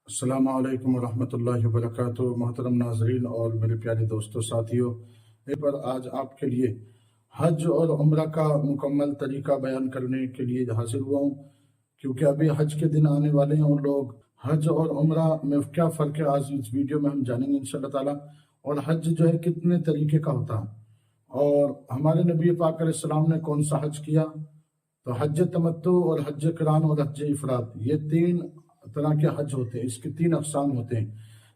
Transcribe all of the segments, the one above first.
السلام علیکم ورحمۃ اللہ وبرکاتہ۔ محترم ناظرین اور میرے پیارے دوستوں ساتھیوں، پر آج آپ کے لیے حج اور عمرہ کا مکمل طریقہ بیان کرنے کے لیے حاضر ہوا ہوں، کیونکہ ابھی حج کے دن آنے والے ہیں اور لوگ حج اور عمرہ میں کیا فرق ہے آج اس ویڈیو میں ہم جانیں گے انشاءاللہ تعالیٰ، اور حج جو ہے کتنے طریقے کا ہوتا ہے، اور ہمارے نبی پاک علیہ السلام نے کون سا حج کیا۔ تو حج تمتع اور حج قران اور حج افراد، یہ تین طرح کے حج ہوتے ہیں، اس کے تین اقسام ہوتے ہیں۔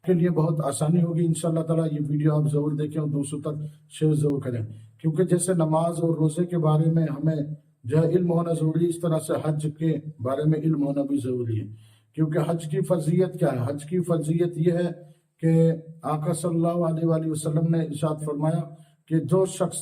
کے لیے بہت آسانی ہوگی انشاءاللہ تعالیٰ، یہ ویڈیو آپ ضرور دیکھیں اور دوسروں تک شیئر ضرور کریں، کیونکہ جیسے نماز اور روزے کے بارے میں ہمیں جو ہے علم ہونا ضروری ہے، اس طرح سے حج کے بارے میں علم ہونا بھی ضروری ہے۔ کیونکہ حج کی فرضیت کیا ہے؟ حج کی فرضیت یہ ہے کہ آقا صلی اللہ علیہ وآلہ وسلم نے ارشاد فرمایا کہ جو شخص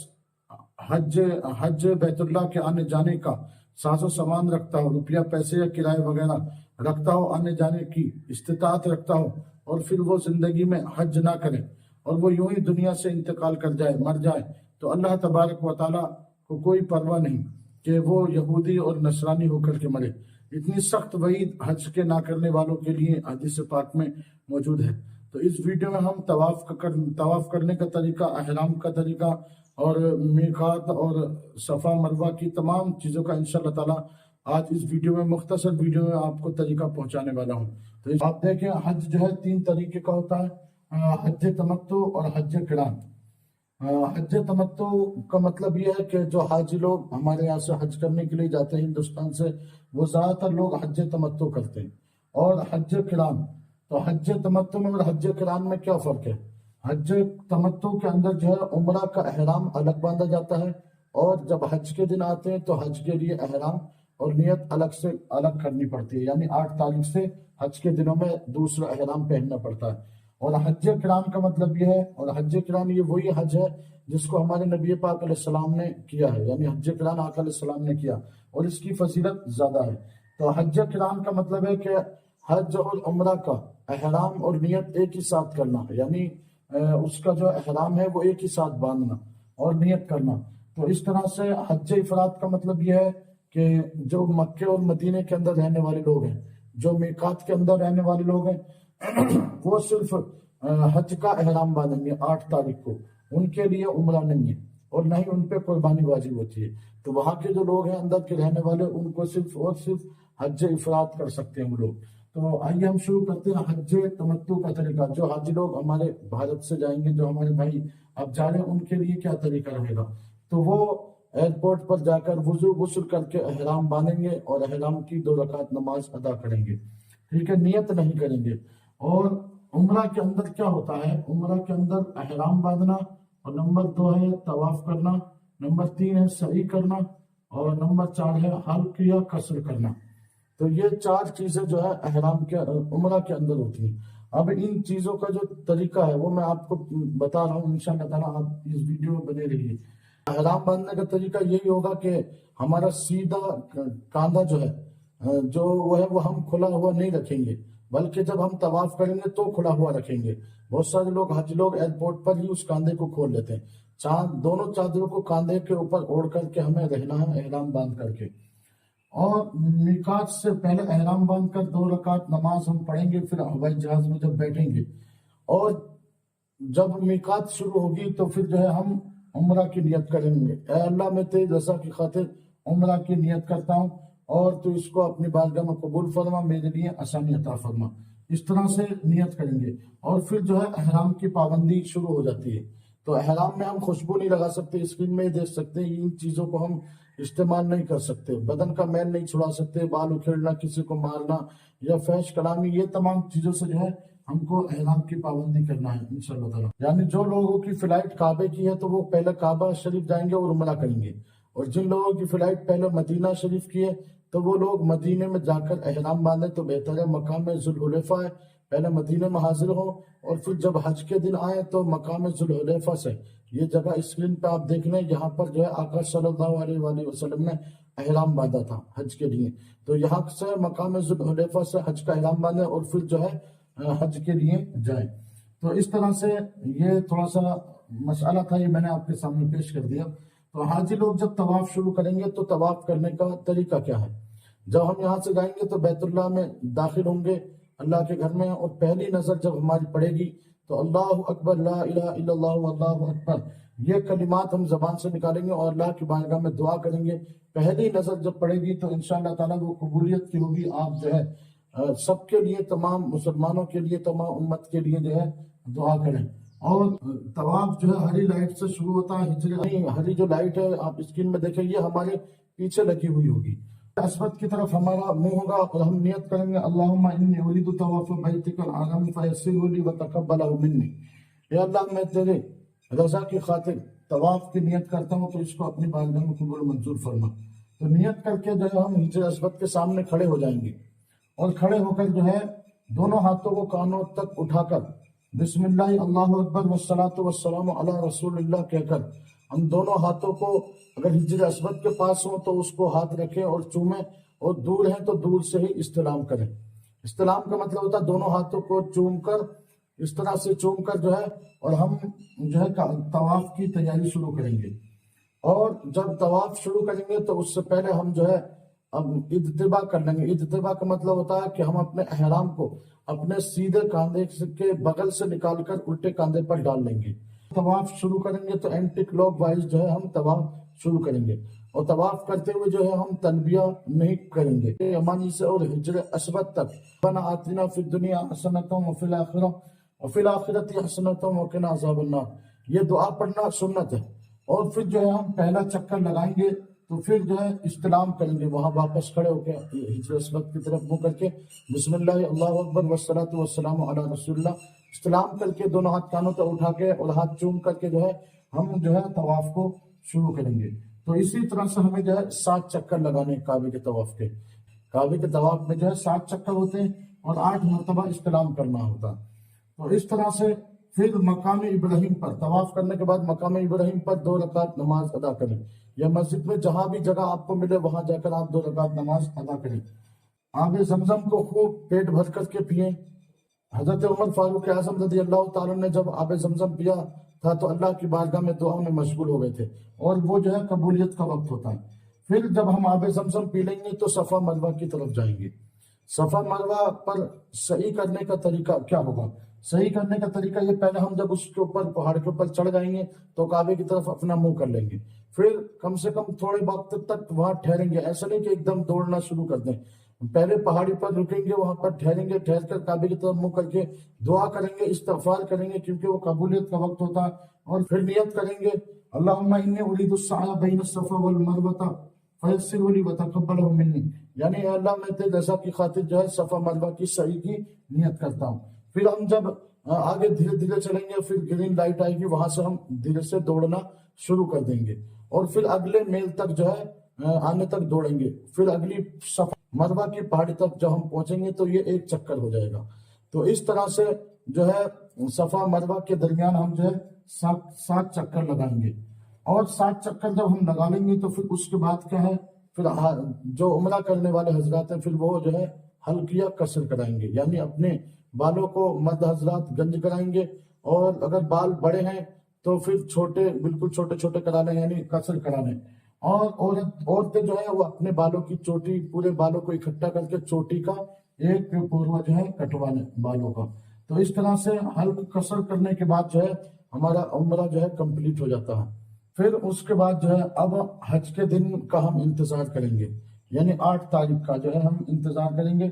حج بیت اللہ کے آنے جانے کا ساز و سامان رکھتا ہو، روپیہ پیسے یا کرائے وغیرہ رکھتا ہو، آنے جانے کی استطاعت رکھتا ہو، اور پھر وہ زندگی میں حج نہ کرے اور وہ یوں ہی دنیا سے انتقال کر جائے، مر جائے، تو اللہ تبارک و تعالیٰ کو کوئی پرواہ نہیں کہ وہ یہودی اور نصرانی ہو کر کے مرے۔ اتنی سخت وعید حج کے نہ کرنے والوں کے لیے حدیث پاک میں موجود ہے۔ تو اس ویڈیو میں ہم طواف کرنے کا طریقہ، احرام کا طریقہ اور میقات اور صفا مروہ کی تمام چیزوں کا انشاءاللہ تعالیٰ آج اس ویڈیو میں، مختصر ویڈیو میں آپ کو طریقہ پہنچانے والا ہوں۔ تو آپ دیکھیں، حج جو ہے تین طریقے کا ہوتا ہے، حج تمتع اور حج قران۔ حج تمتع کا مطلب یہ ہے کہ جو حاجی لوگ ہمارے یہاں سے حج کرنے کے لیے جاتے ہیں ہندوستان سے، وہ زیادہ تر لوگ حج تمتع کرتے ہیں۔ اور حج قران، تو حج تمتع میں اور حج قران میں کیا فرق ہے؟ حج تمتع کے اندر جو ہے عمرہ کا احرام الگ باندھا جاتا ہے، اور جب حج کے دن آتے ہیں تو حج کے لیے احرام اور نیت الگ کرنی پڑتی ہے، یعنی 8 تاریخ سے حج کے دنوں میں دوسرا احرام پہننا پڑتا ہے۔ اور حج قران کا مطلب یہ ہے، اور حج قران یہ وہی حج ہے جس کو ہمارے نبی پاک علیہ السلام نے کیا ہے، یعنی حج قران آقا علیہ السلام نے کیا، اور اس کی فضیلت زیادہ ہے۔ تو حج قران کا مطلب ہے کہ حج اور عمرہ کا احرام اور نیت ایک ہی ساتھ کرنا، یعنی اس کا جو احرام ہے وہ ایک ہی ساتھ باندھنا اور نیت کرنا۔ تو اس طرح سے حج افراد کا مطلب یہ ہے کہ جو مکے اور مدینے کے اندر رہنے والے لوگ ہیں، جو میقات کے اندر رہنے والے لوگ ہیں، وہ صرف حج کا احرام باندھیں گے 8 تاریخ کو، ان کے لیے عمرہ نہیں ہے اور نہ ہی ان پہ قربانی واجب ہوتی ہے۔ تو وہاں کے جو لوگ ہیں اندر کے رہنے والے، ان کو صرف اور صرف حج افراد کر سکتے ہیں وہ لوگ۔ تو آئیے ہم شروع کرتے ہیں حج تمتع کا طریقہ۔ جو حاجی لوگ ہمارے بھارت سے جائیں گے، جو ہمارے بھائی اب جا رہے ہیں، ان کے لیے کیا طریقہ رہے گا؟ تو وہ ایئرپورٹ پر جا کر وضو غسل کر کے احرام باندھیں گے اور احرام کی 2 رکعت نماز ادا کریں گے، ٹھیک ہے، نیت نہیں کریں گے۔ اور عمرہ کے اندر کیا ہوتا ہے؟ عمرہ کے اندر احرام باندھنا، اور نمبر 2 ہے طواف کرنا، نمبر 3 ہے سعی کرنا، اور نمبر 4 ہے حلق یا قصر کرنا۔ تو یہ 4 چیزیں جو ہے احرام کے عمرہ کے اندر ہوتی ہیں۔ اب ان چیزوں کا جو طریقہ ہے وہ میں آپ کو بتا رہا ہوں، انشاءاللہ تعالیٰ آپ اس ویڈیو میں بنے رہیے۔ احرام باندھنے کا طریقہ یہی ہوگا کہ ہمارا سیدھا کاندھا جو ہے وہ ہم کھلا ہوا نہیں رکھیں گے، بلکہ جب ہم طواف کریں گے تو کھلا ہوا رکھیں گے۔ بہت سارے لوگ حج لوگ ایئرپورٹ پر ہی اس کاندھے کو کھول لیتے ہیں۔ دونوں چادروں کو کاندھے کے اوپر اوڑھ کر کے ہمیں رہنا ہے احرام باندھ کر کے، اور میقات سے پہلے احرام باندھ کر 2 رکعت نماز ہم پڑھیں گے، پھر ہوائی جہاز میں جب بیٹھیں گے، اور جب میقات شروع ہوگی تو پھر جو ہے ہم عمرہ کی نیت کریں گے۔ اے اللہ، میں تیری رضا کی خاطر عمرہ کی نیت کرتا ہوں، اور تو اس کو اپنی بارگاہ میں قبول فرما، میرے لیے آسانی عطا فرما۔ اس طرح سے نیت کریں گے، اور پھر جو ہے احرام کی پابندی شروع ہو جاتی ہے۔ تو احرام میں ہم خوشبو نہیں لگا سکتے، اسکرین میں دیکھ سکتے ہیں، ان چیزوں کو ہم استعمال نہیں کر سکتے، بدن کا میل نہیں چھڑا سکتے، بال اکھیڑنا، کسی کو مارنا یا فحش کلامی، یہ تمام چیزوں سے جو ہے ہم کو احرام کی پابندی کرنا ہے انشاءاللہ تعالیٰ۔ یعنی جو لوگوں کی فلائٹ کعبے کی ہے تو وہ پہلے کعبہ شریف جائیں گے اور عمرہ کریں گے، اور جن لوگوں کی فلائٹ پہلے مدینہ شریف کی ہے تو وہ لوگ مدینے میں جا کر احرام باندھیں تو بہتر ہے۔ مقام ذوالحلیفہ ہے، پہلے مدینے میں حاضر ہوں، اور پھر جب حج کے دن آئیں تو مقام ذوالحلیفہ سے، یہ جگہ اسکرین پہ آپ دیکھ لیں، یہاں پر جو ہے آقا صلی اللہ علیہ وآلہ وسلم نے احرام باندھا تھا حج کے لیے۔ تو یہاں سے مقام ذوالحلیفہ سے حج کا احرام باندھیں اور پھر جو ہے حج کے لیے جائیں۔ تو اس طرح سے یہ تھوڑا سا مسئلہ تھا، یہ میں نے آپ کے سامنے پیش کر دیا۔ تو حاجی لوگ جب طواف شروع کریں گے تو طواف کرنے کا طریقہ کیا ہے؟ جب ہم یہاں سے جائیں گے تو بیت اللہ میں داخل ہوں گے، اللہ کے گھر میں ہیں، اور پہلی نظر جب ہماری پڑے گی تو اللہ اکبر لا الہ الا اللہ واللہ اکبر یہ کلمات ہم زبان سے نکالیں گے اور اللہ کی بارگاہ میں دعا کریں گے۔ پہلی نظر جب پڑے گی تو انشاءاللہ تعالیٰ وہ قبولیت کی ہوگی۔ آپ جو ہے سب کے لیے، تمام مسلمانوں کے لیے، تمام امت کے لیے جو ہے دعا کریں۔ اور طواف جو ہے ہری لائٹ سے شروع ہوتا ہے۔ ہری جو لائٹ ہے آپ اسکرین میں دیکھیں، یہ ہمارے پیچھے لگی ہوئی ہوگی۔ اسود کی طرف ہمارا منہ ہوگا اور ہم نیت کریں گے اللہم انی ارید طواف بیتک الحرام فیسرہ لی وتقبلہ منی۔ اے اللہ میں تیرے رضا کی خاطر طواف کی نیت کرتا ہوں تو اس کو اپنی بارگاہ میں قبول منظور فرما۔ تو نیت کر کے جو ہے ہم حجر اسود کے سامنے کھڑے ہو جائیں گے، اور کھڑے ہو کر جو ہے دونوں ہاتھوں کو کانوں تک اٹھا کر بسم اللہ اللہ اکبر والصلاۃ والسلام علی رسول اللہ کہہ کر ہم دونوں ہاتھوں کو، اگر حجر اسود کے پاس ہوں تو اس کو ہاتھ رکھیں اور چومیں، اور دور ہیں تو دور سے ہی استلام کریں۔ استلام کا مطلب ہوتا ہے دونوں ہاتھوں کو چوم کر، اس طرح سے چوم کر جو ہے، اور ہم جو ہے طواف کی تیاری شروع کریں گے۔ اور جب طواف شروع کریں گے تو اس سے پہلے ہم جو ہے اب اجتباء کر لیں گے۔ اجتباء کا مطلب ہوتا ہے کہ ہم اپنے احرام کو اپنے سیدھے کاندھے کے بغل سے نکال کر الٹے کاندھے پر ڈال لیں گے۔ طواف شروع کریں گے تو اینٹی کلاک وائز جو ہے ہم طواف شروع کریں گے، اور طواف کرتے ہوئے جو ہے ہم تلبیہ نہیں کریں گے۔ یمانی سے اور حجر اسود تک ربنا آتنا فی الدنیا حسنۃ وفی الآخرۃ حسنۃ وقنا عذاب النار، یہ دعا پڑھنا سنت ہے۔ اور پھر جو ہے ہم پہلا چکر لگائیں گے تو پھر جو ہے استلام کریں گے، وہاں واپس کھڑے ہو کے حجر اسود کی طرف منہ کر کے بسم اللہ اللہ اکبر والصلاۃ والسلام علی رسول اللہ استلام کر کے دونوں ہاتھ کانوں تک اٹھا کے اور ہاتھ چوم کر کے جو ہے ہم جو ہے طواف کو شروع کریں گے۔ تو اسی طرح سے ہمیں جو ہے 7 چکر لگانے کعبے کے طواف کے۔ کعبے کے طواف میں جو ہے 7 چکر ہوتے ہیں اور 8 مرتبہ استلام کرنا ہوتا۔ تو اس طرح سے پھر مقام ابراہیم پر طواف کرنے کے بعد مقام ابراہیم پر 2 رکعت نماز ادا کریں، یا مسجد میں جہاں بھی جگہ آپ کو ملے وہاں جا کر آپ 2 رکعت نماز ادا کریں۔ آب زمزم کو خوب پیٹ بھر کر کے پئیں۔ حضرت عمر فاروق اعظم رضی اللہ تعالیٰ نے جب آب زمزم پیا تھا تو اللہ کی بارگاہ میں دعا میں مشغول ہو گئے تھے، اور وہ جو ہے قبولیت کا وقت ہوتا ہے۔ پھر جب ہم آب زمزم پی لیں گے تو صفا مروہ کی طرف جائیں گے۔ صفا مروہ پر سعی کرنے کا طریقہ کیا ہوگا؟ صحیح کرنے کا طریقہ یہ، پہلے ہم جب اس کے اوپر پہاڑ کے اوپر چڑھ جائیں گے تو کعبے کی طرف اپنا منہ کر لیں گے، پھر کم سے کم تھوڑے وقت تک وہاں ٹھہریں گے۔ ایسا نہیں کہ ایک دم دوڑنا شروع کر دیں، پہلے پہاڑی پر رکیں گے، وہاں پر ٹھہریں گے، ٹھہر کر کعبے کی طرف منہ کر کے دعا کریں گے، استغفار کریں گے کیونکہ وہ قبولیت کا وقت ہوتا ہے، اور پھر نیت کریں گے اللہم انی ارید السعی بین الصفا والمروہ فیسر لی وتقبلہ منی، یعنی اے اللہ میں تیرے رضا کی خاطر جو ہے صفا مروہ کی سعی کی نیت کرتا ہوں۔ پھر ہم جب آگے دھیرے دھیرے چلیں گے، پھر گرین لائٹ آئے گی، وہاں سے ہم دھیرے سے دوڑنا شروع کر دیں گے، اور پھر اگلے میل تک جو ہے آنے تک دوڑیں گے۔ پھر اگلی صفا مروہ کی پہاڑی تک جب ہم پہنچیں گے تو یہ 1 چکر ہو جائے گا۔ تو اس طرح سے جو ہے صفا مروہ کے درمیان ہم جو ہے 7 چکر لگائیں گے، اور 7 چکر جب ہم لگا لیں گے تو پھر اس کے بعد کیا ہے، پھر جو عمرہ کرنے والے حضرات ہیں پھر وہ جو ہے حلقیہ قصر کرائیں گے، یعنی اپنے بالوں کو مرد حضرات گنج کرائیں گے، اور اگر بال بڑے ہیں تو پھر چھوٹے، بالکل چھوٹے چھوٹے کرا لیں، یعنی قصر کرا لیں۔ اور عورتیں جو ہے وہ اپنے بالوں کی چوٹی، پورے بالوں کو اکٹھا کر کے چوٹی کا ایک پوروا جو ہے کٹوا لیں بالوں کا۔ تو اس طرح سے حلق قصر کرنے کے بعد جو ہے ہمارا عمرہ جو ہے کمپلیٹ ہو جاتا ہے۔ پھر اس کے بعد جو ہے اب حج کے دن کا ہم انتظار کریں گے، یعنی 8 تاریخ کا جو ہے ہم انتظار کریں گے۔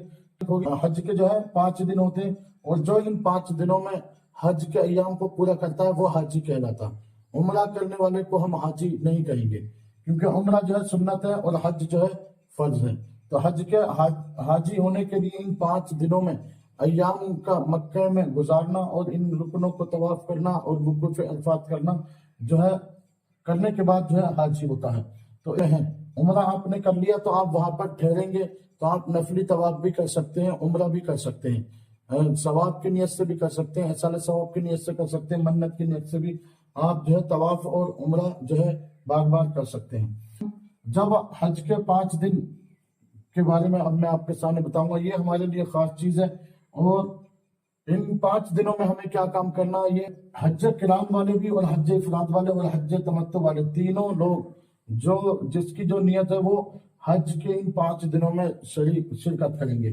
حج کے جو ہے 5 دن ہوتے ہیں، اور جو ان 5 دنوں میں حج کے ایام کو پورا کرتا ہے وہ حاجی کہلاتا ہے۔ عمرہ کرنے والے کو ہم حاجی نہیں کہیں گے، کیونکہ عمرہ جو ہے سنت ہے اور حج جو ہے فرض ہے۔ تو حج کے حاجی ہونے کے لیے ان 5 دنوں میں ایام کا مکہ میں گزارنا، اور ان رکنوں کو طواف کرنا اور وقوف عرفات کرنا جو ہے کرنے کے بعد جو ہے حاجی ہوتا ہے۔ تو یہ ہیں، عمرہ آپ نے کر لیا تو آپ وہاں پر ٹھہریں گے تو آپ نفلی طواف بھی کر سکتے ہیں، عمرہ بھی کر سکتے ہیں، ثواب کی نیت سے بھی کر سکتے ہیں، ایصال ثواب کی نیت سے کر سکتے ہیں، منت کی نیت سے بھی آپ جو ہے طواف اور عمرہ جو ہے بار بار کر سکتے ہیں۔ جب حج کے 5 دن کے بارے میں اب میں آپ کے سامنے بتاؤں گا، یہ ہمارے لیے خاص چیز ہے، اور ان 5 دنوں میں ہمیں کیا کام کرنا ہے۔ یہ حج قران والے بھی اور حج افراد والے اور حج تمتع والے تینوں لوگ جس کی جو نیت ہے وہ حج کے ان 5 دنوں میں شرکت کریں گے۔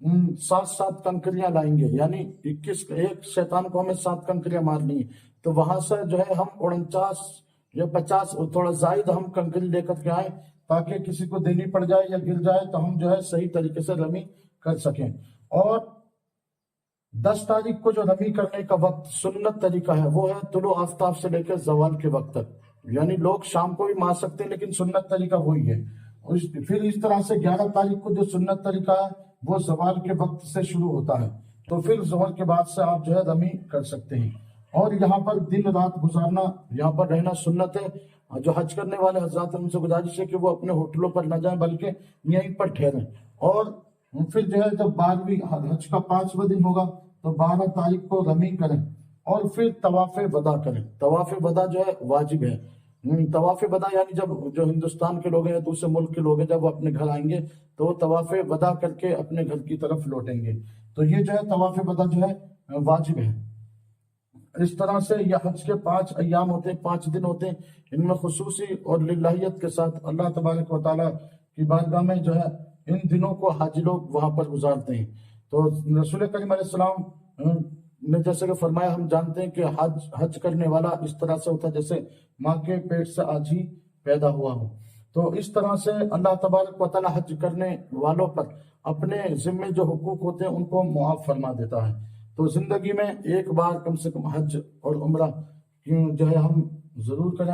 7 7 کنکریاں لائیں گے، یعنی 21 ایک شیطان کو ہمیں 7 کنکریاں مارنی ہے، تو وہاں سے جو ہے ہم 49 یا 50 تھوڑا زائد ہم کنکری لے کر کے آئیں، تاکہ کسی کو دینی پڑ جائے یا گر جائے تو ہم جو ہے صحیح طریقے سے رمی کر سکیں۔ اور 10 تاریخ کو جو رمی کرنے کا وقت سنت طریقہ ہے وہ ہے طلوع آفتاب سے لے کے زوال کے وقت تک، یعنی لوگ شام کو بھی مار سکتے ہیں لیکن سنت طریقہ وہی ہے۔ پھر اس طرح سے 11 تاریخ کو جو سنت طریقہ ہے وہ زوال کے وقت سے شروع ہوتا ہے، تو پھر زوال کے بعد سے آپ جو ہے رمی کر سکتے ہیں۔ اور یہاں پر دن رات گزارنا، یہاں پر رہنا سنت ہے۔ جو حج کرنے والے حضرات ان سے گزارش ہے کہ وہ اپنے ہوٹلوں پر نہ جائیں بلکہ یہیں پر ٹھہریں۔ اور پھر جو ہے جب 12ویں حج کا 5واں دن ہوگا تو 12 تاریخ کو رمی کریں اور پھر طواف وداع کریں۔ طواف وداع جو ہے واجب ہے۔ طواف وداع یعنی جب جو ہندوستان کے لوگ ہیں یا دوسرے ملک کے لوگ ہیں جب وہ اپنے گھر آئیں گے تو وہ طواف وداع کر کے اپنے گھر کی طرف لوٹیں گے، تو یہ جو ہے طواف وداع جو ہے واجب ہے۔ اس طرح سے یہ حج کے 5 ایام ہوتے ہیں، 5 دن ہوتے ہیں، ان میں خصوصی اور للہیت کے ساتھ اللہ تبارک و تعالیٰ کی بارگاہ میں جو ہے ان دنوں کو حاجی لوگ وہاں پر گزارتے ہیں۔ تو رسول کریم علیہ السلام نے جیسے کہ فرمایا، ہم جانتے ہیں کہ حج کرنے والا اس طرح سے ہوتا ہے جیسے ماں کے پیٹ سے آج ہی پیدا ہوا ہو۔ تو اس طرح سے اللہ تبارک و تعالیٰ حج کرنے والوں پر اپنے ذمے جو حقوق ہوتے ہیں ان کو معاف فرما دیتا ہے۔ تو زندگی میں ایک بار کم سے کم حج اور عمرہ جو ہے ہم ضرور کریں۔